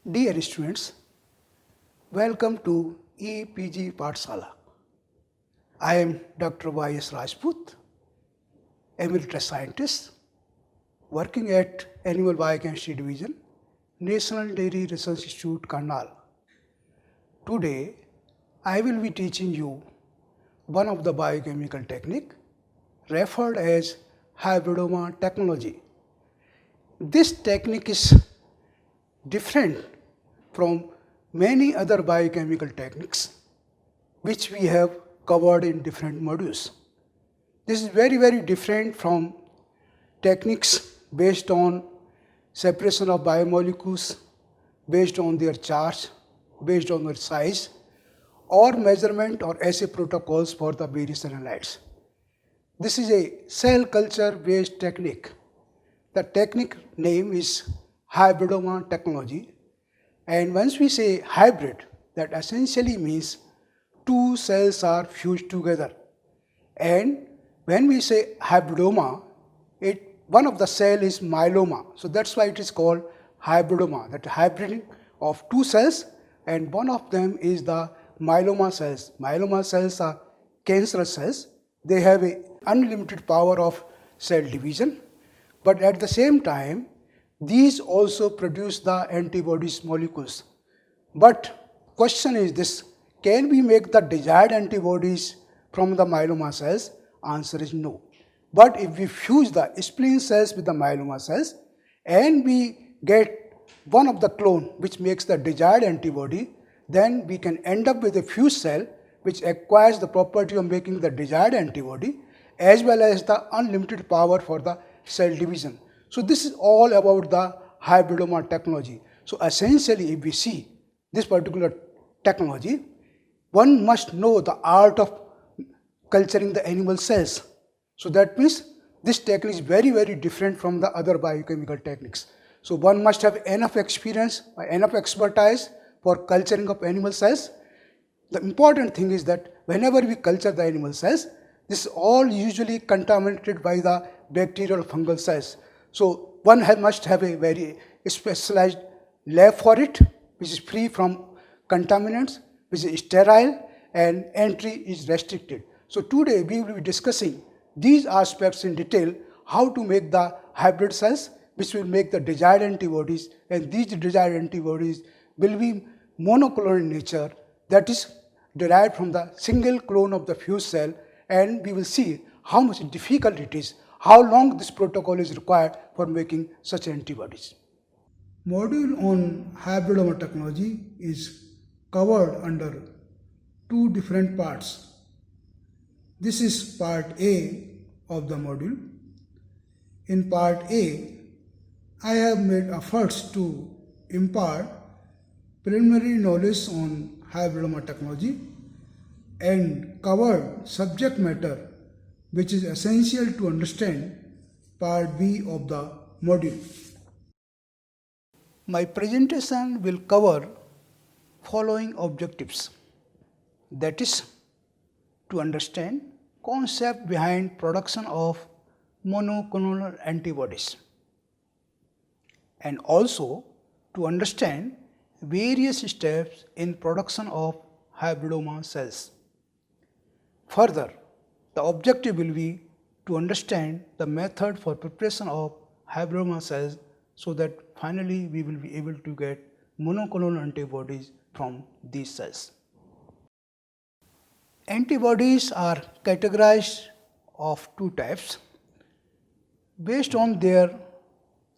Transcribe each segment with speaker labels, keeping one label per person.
Speaker 1: Dear students, welcome to EPG Pathshala. I am Dr. Y.S. Rajput, emeritus scientist working at Animal Biochemistry Division, National Dairy Research Institute, Karnal. Today, I will be teaching you one of the biochemical technique referred as hybridoma technology. This technique is different from many other biochemical techniques which we have covered in different modules. This is very different from techniques based on separation of biomolecules, based on their charge, based on their size, or measurement or assay protocols for the various analytes. This is a cell culture based technique. The technique name is hybridoma technology, and once we say hybrid, that essentially means two cells are fused together. And when we say hybridoma, one of the cell is myeloma, so that's why it is called hybridoma, that hybriding of two cells, and one of them is the myeloma cells. Myeloma cells are cancerous cells. They have an unlimited power of cell division, but at the same time, these also produce the antibodies molecules. But question is this, can we make the desired antibodies from the myeloma cells? Answer is no. But if we fuse the spleen cells with the myeloma cells and we get one of the clone which makes the desired antibody, then we can end up with a fused cell which acquires the property of making the desired antibody as well as the unlimited power for the cell division. So this is all about the hybridoma technology. So essentially, if we see this particular technology, one must know the art of culturing the animal cells. So that means this technique is very different from the other biochemical techniques. So one must have enough experience, enough expertise for culturing of animal cells. The important thing is that whenever we culture the animal cells, this is all usually contaminated by the bacterial fungal cells. So one must have a very specialized lab for it, which is free from contaminants, which is sterile, and entry is restricted. So today we will be discussing these aspects in detail, how to make the hybrid cells which will make the desired antibodies, and these desired antibodies will be monoclonal in nature, that is derived from the single clone of the fused cell, and we will see how much difficult it is, how long this protocol is required for making such antibodies. Module on hybridoma technology is covered under two different parts. This is part A of the module. In part A, I have made efforts to impart preliminary knowledge on hybridoma technology and covered subject matter which is essential to understand part B of the module. My presentation will cover following objectives. That is, to understand concept behind production of monoclonal antibodies, and also to understand various steps in production of hybridoma cells. Further, the objective will be to understand the method for preparation of hybridoma cells so that finally we will be able to get monoclonal antibodies from these cells. Antibodies are categorized of two types based on the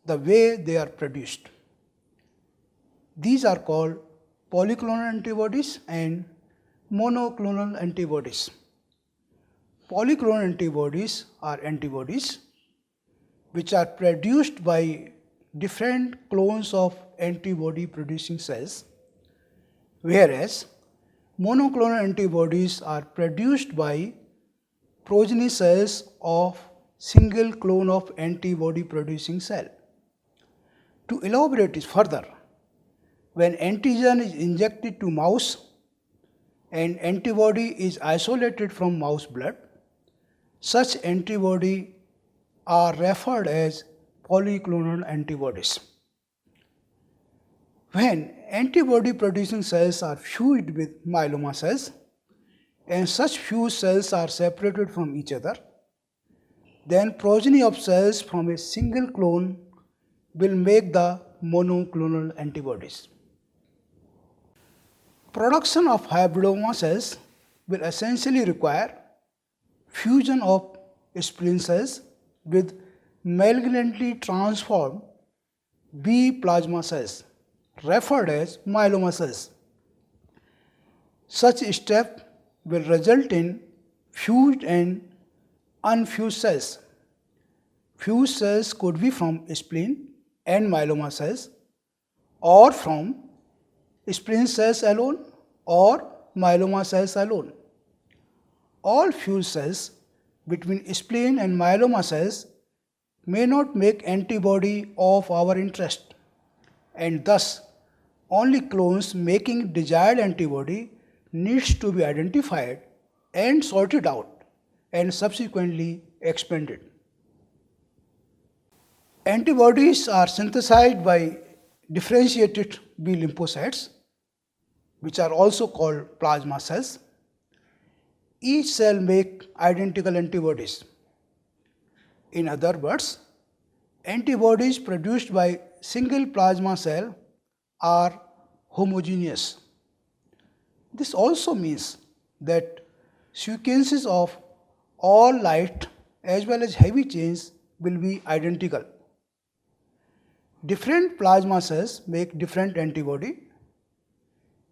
Speaker 1: way they are produced. These are called polyclonal antibodies and monoclonal antibodies. Polyclonal antibodies are antibodies which are produced by different clones of antibody producing cells, whereas monoclonal antibodies are produced by progeny cells of single clone of antibody producing cell. To elaborate it further, when antigen is injected to mouse and antibody is isolated from mouse blood, such antibody are referred as polyclonal antibodies. When antibody producing cells are fused with myeloma cells and such fused cells are separated from each other, then progeny of cells from a single clone will make the monoclonal antibodies. Production of hybridoma cells will essentially require fusion of spleen cells with malignantly transformed B plasma cells, referred as myeloma cells. Such step will result in fused and unfused cells. Fused cells could be from spleen and myeloma cells, or from spleen cells alone or myeloma cells alone. All fused cells between spleen and myeloma cells may not make antibody of our interest, and thus only clones making desired antibody needs to be identified and sorted out and subsequently expanded. Antibodies are synthesized by differentiated B lymphocytes, which are also called plasma cells. Each cell makes identical antibodies. In other words, antibodies produced by single plasma cell are homogeneous. This also means that sequences of all light as well as heavy chains will be identical. Different plasma cells make different antibody.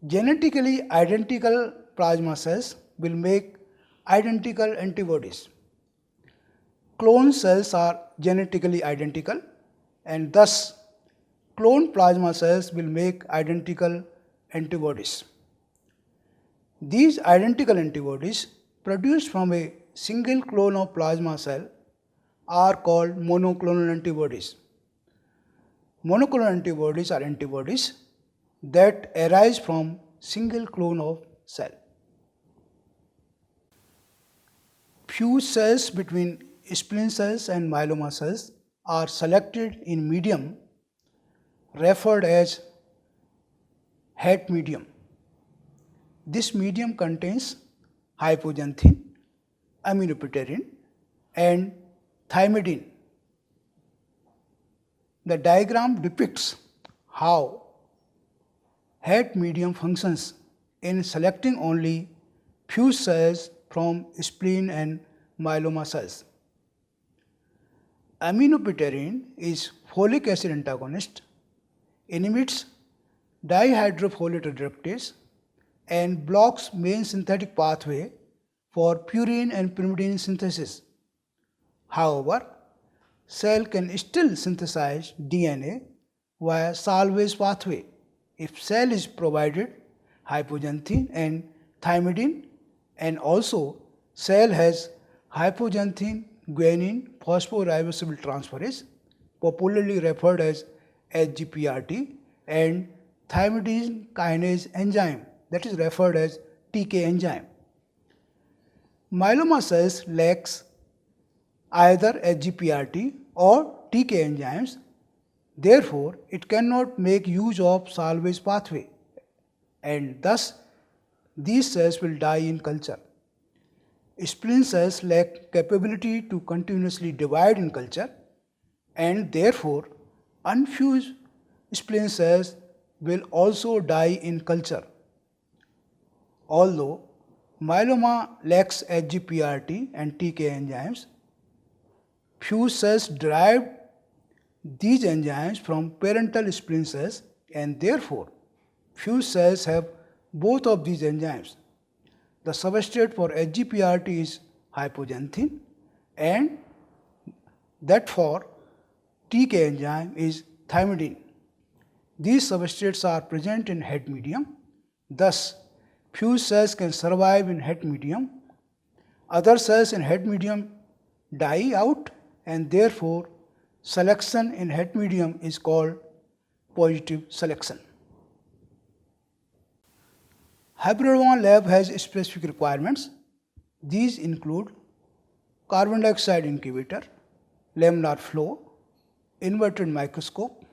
Speaker 1: Genetically identical plasma cells will make identical antibodies. Clone cells are genetically identical, and thus clone plasma cells will make identical antibodies. These identical antibodies produced from a single clone of plasma cell are called monoclonal antibodies. Monoclonal antibodies are antibodies that arise from single clone of cell. Fused cells between spleen cells and myeloma cells are selected in medium referred as het medium. This medium contains hypoxanthine, aminopterin, and thymidine. The diagram depicts how het medium functions in selecting only fused cells from spleen and myeloma cells. Aminopterin is folic acid antagonist, inhibits dihydrofolate reductase, and blocks main synthetic pathway for purine and pyrimidine synthesis. However, cell can still synthesize DNA via salvage pathway if cell is provided hypoxanthine and thymidine, and also cell has hypoxanthine guanine phosphoribosylate transferase, popularly referred as HGPRT, and thymidine kinase enzyme, that is referred as TK enzyme. Myeloma cells lacks either HGPRT or TK enzymes, therefore it cannot make use of salvage pathway, and thus these cells will die in culture. Spleen cells lack capability to continuously divide in culture, and therefore unfused spleen cells will also die in culture. Although myeloma lacks HGPRT and TK enzymes, fused cells derive these enzymes from parental spleen cells, and therefore fused cells have both of these enzymes. The substrate for HGPRT is hypoxanthine, and that for TK enzyme is thymidine. These substrates are present in het medium, thus fused cells can survive in het medium. Other cells in het medium die out, and therefore selection in het medium is called positive selection. Hybridoma lab has specific requirements. These include carbon dioxide incubator, laminar flow, inverted microscope,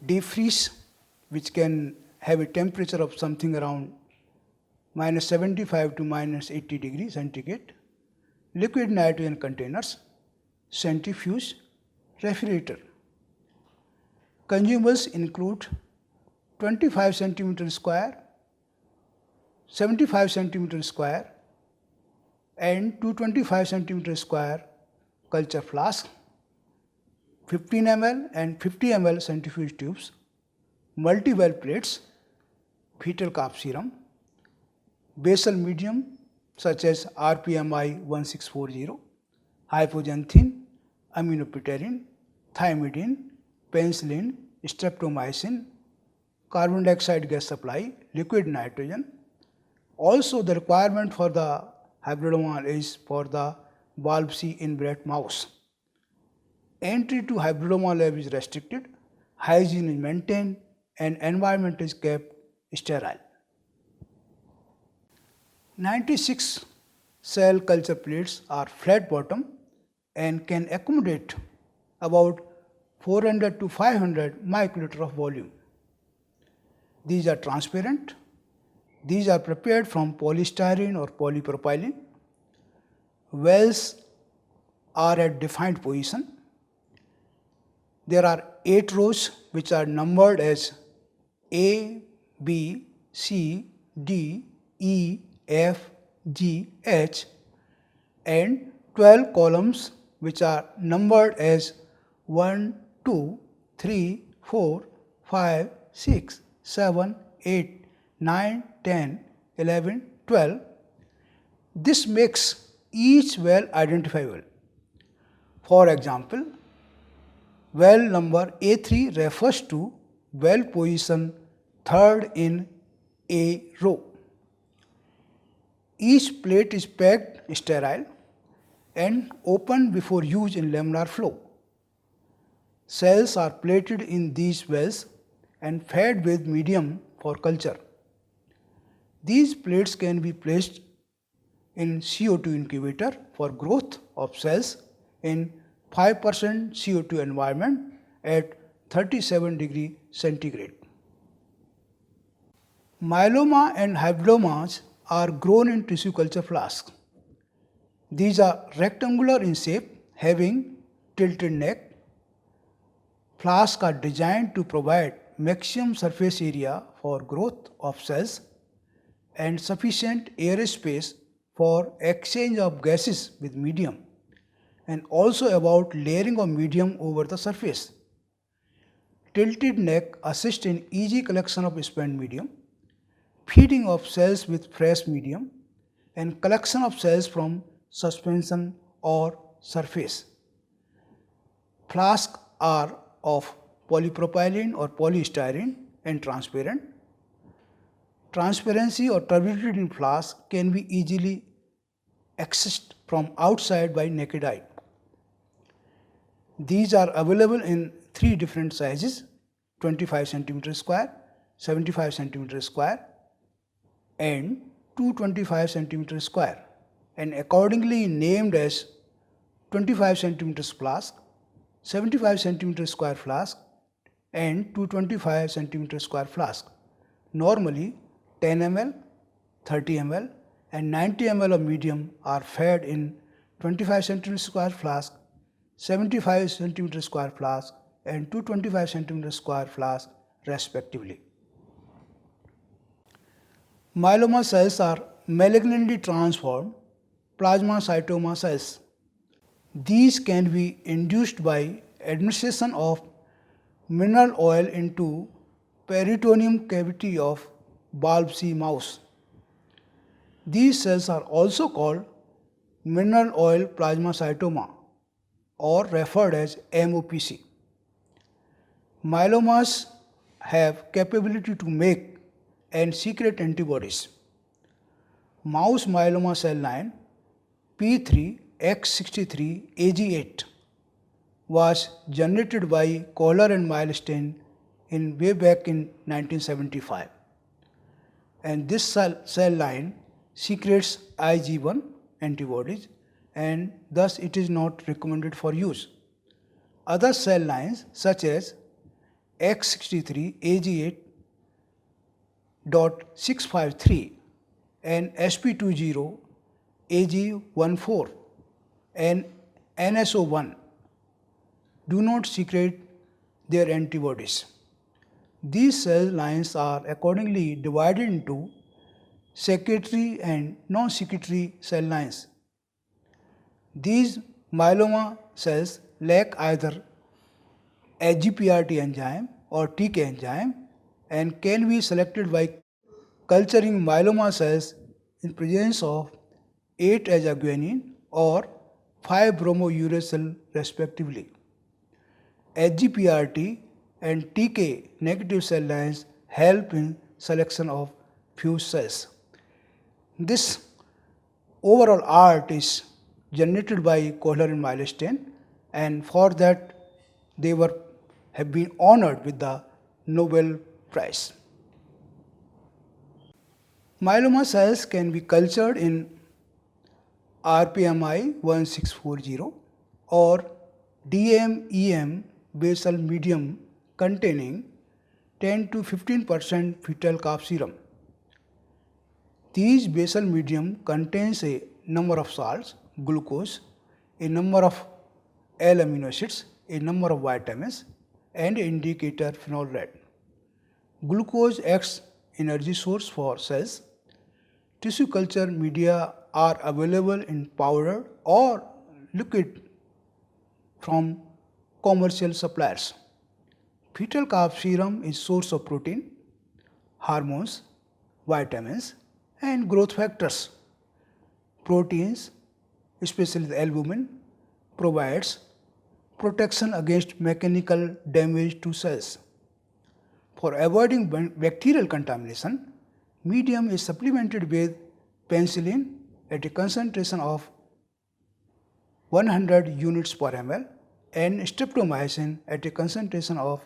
Speaker 1: deep freeze, which can have a temperature of something around minus 75 to minus 80 degrees centigrade, liquid nitrogen containers, centrifuge, refrigerator. Consumables include 25 centimeter square, 75 centimeter square and 225 centimeter square culture flask, 15 ml and 50 ml centrifuge tubes, multi-well plates, fetal calf serum, basal medium such as RPMI 1640, hypoxanthine, aminopterin, thymidine, penicillin, streptomycin, carbon dioxide gas supply, liquid nitrogen. Also, the requirement for the hybridoma is for the bulb C inbred mouse. Entry to hybridoma lab is restricted, hygiene is maintained, and environment is kept sterile. 96 cell culture plates are flat bottom and can accommodate about 400 to 500 microliter of volume. These are transparent. These are prepared from polystyrene or polypropylene. Wells are at defined position. There are 8 rows which are numbered as A, B, C, D, E, F, G, H and 12 columns which are numbered as 1, 2, 3, 4, 5, 6, 7, 8, 9, 10, 11, 12. This makes each well identifiable. For example, well number A3 refers to well position 3rd in A row. Each plate is packed sterile and opened before use in laminar flow. Cells are plated in these wells and fed with medium for culture. These plates can be placed in CO2 incubator for growth of cells in 5% CO2 environment at 37 degree centigrade. Myeloma and hybridomas are grown in tissue culture flasks. These are rectangular in shape, having tilted neck. Flasks are designed to provide maximum surface area for growth of cells and sufficient air space for exchange of gases with medium, and also about layering of medium over the surface. Tilted neck assists in easy collection of spent medium, feeding of cells with fresh medium, and collection of cells from suspension or surface. Flasks are of polypropylene or polystyrene and transparent. Transparency or turbidity in flask can be easily accessed from outside by naked eye. These are available in 3 different sizes: 25 cm square, 75 cm square and 225 cm square, and accordingly named as 25 cm flask, 75 cm square flask and 225 cm square flask. Normally 10 ml, 30 ml and 90 ml of medium are fed in 25 cm square flask, 75 cm square flask and 225 cm square flask respectively. Myeloma cells are malignantly transformed plasmacytoma cells. These can be induced by administration of mineral oil into peritoneum cavity of bulb C mouse. These cells are also called mineral oil plasmacytoma or referred as MOPC. Myelomas have capability to make and secrete antibodies. Mouse myeloma cell line P3X63AG8 was generated by Kohler and Milstein in way back in 1975, and this cell line secretes Ig1 antibodies and thus it is not recommended for use. Other cell lines such as X63AG8 AG.653 and sp20 AG14 and NSO1 do not secrete their antibodies. These cell lines are accordingly divided into secretory and non-secretory cell lines. These myeloma cells lack either HGPRT enzyme or TK enzyme and can be selected by culturing myeloma cells in presence of 8-azaguanine or 5-bromouracil respectively. HGPRT and TK negative cell lines help in selection of fused cells. This overall art is generated by Kohler and Milestein, and for that they have been honored with the Nobel Prize. Myeloma cells can be cultured in RPMI 1640 or DMEM basal medium containing 10 to 15% fetal calf serum. These basal medium contains a number of salts, glucose, a number of L-amino acids, a number of vitamins, and indicator phenol red. Glucose acts energy source for cells. Tissue culture media are available in powder or liquid from commercial suppliers. Fetal calf serum is source of protein, hormones, vitamins, and growth factors. Proteins, especially the albumin, provides protection against mechanical damage to cells. For avoiding bacterial contamination, medium is supplemented with penicillin at a concentration of 100 units per ml and streptomycin at a concentration of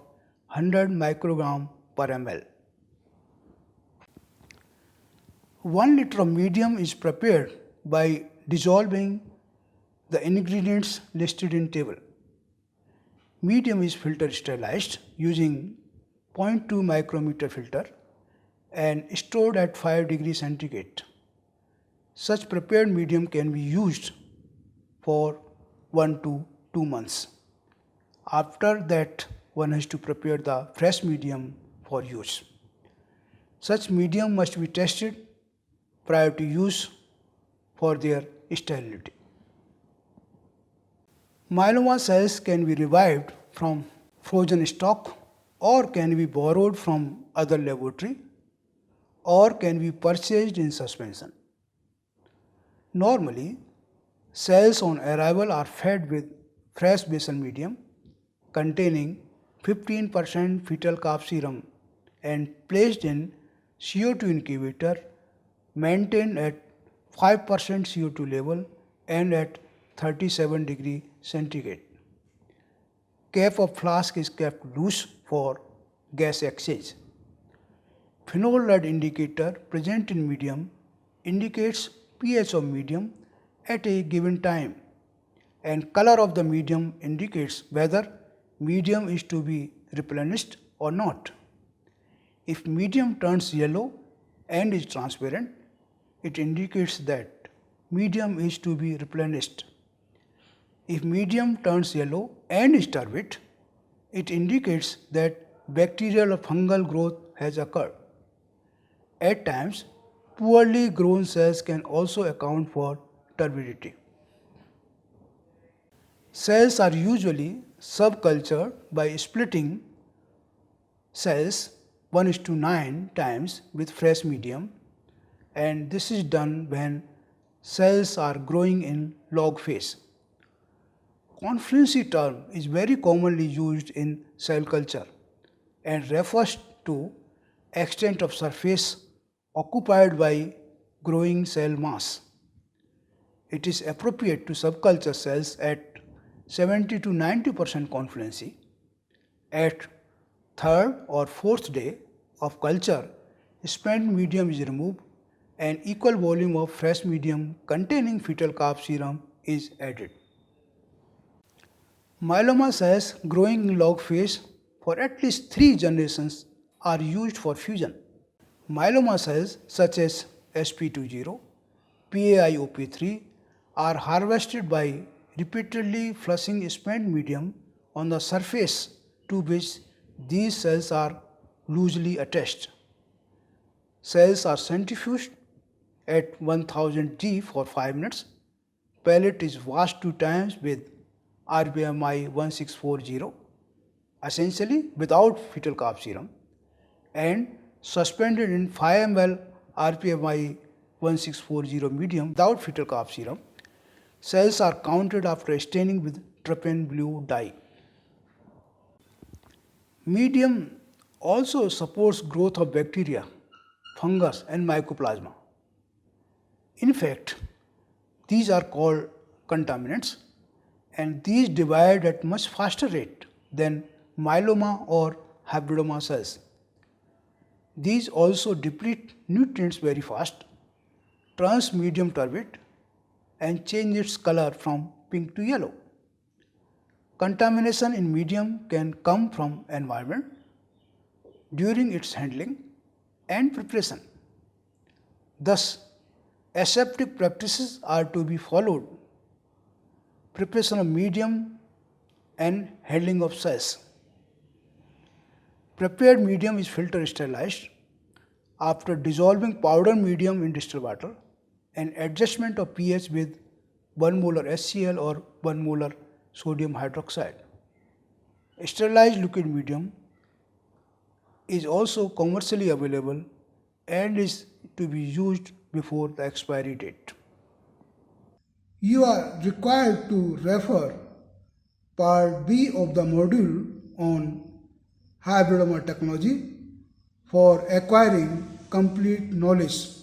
Speaker 1: 100 microgram per ml. 1 liter of medium is prepared by dissolving the ingredients listed in table. Medium is filter sterilized using 0.2 micrometer filter and stored at 5 degrees centigrade. Such prepared medium can be used for 1 to 2 months. After that, one has to prepare the fresh medium for use. Such medium must be tested prior to use for their sterility. Myeloma cells can be revived from frozen stock or can be borrowed from other laboratory or can be purchased in suspension. Normally, cells on arrival are fed with fresh basal medium containing 15% fetal calf serum and placed in CO2 incubator maintained at 5% CO2 level and at 37 degree centigrade. Cap of flask is kept loose for gas exchange. Phenol red indicator present in medium indicates pH of medium at a given time, and color of the medium indicates whether medium is to be replenished or not. If medium turns yellow and is transparent, it indicates that medium is to be replenished. If medium turns yellow and is turbid, it indicates that bacterial or fungal growth has occurred. At times, poorly grown cells can also account for turbidity. Cells are usually subcultured by splitting cells 1:9 times with fresh medium, and this is done when cells are growing in log phase. Confluency term is very commonly used in cell culture and refers to extent of surface occupied by growing cell mass. It is appropriate to subculture cells at 70 to 90% confluency. At third or fourth day of culture, spent medium is removed and equal volume of fresh medium containing fetal calf serum is added. Myeloma cells growing in log phase for at least 3 generations are used for fusion. Myeloma cells such as SP20, PAIOP3 are harvested by repeatedly flushing spent medium on the surface to which these cells are loosely attached. Cells are centrifuged at 1000 G for 5 minutes. Pellet is washed 2 times with RBMI 1640, essentially without fetal calf serum, and suspended in 5 ml RPMI 1640 medium without fetal calf serum. Cells are counted after staining with trypan blue dye. Medium also supports growth of bacteria, fungus and mycoplasma. In fact, these are called contaminants and these divide at much faster rate than myeloma or hybridoma cells. These also deplete nutrients very fast, turns medium turbid and change its color from pink to yellow. Contamination in medium can come from environment during its handling and preparation. Thus, aseptic practices are to be followed: preparation of medium and handling of cells. Prepared medium is filter sterilized after dissolving powder medium in distilled water and adjustment of pH with 1 molar HCl or 1 molar sodium hydroxide. Sterilized liquid medium is also commercially available and is to be used before the expiry date. You are required to refer Part B of the module on hybridoma technology for acquiring complete knowledge.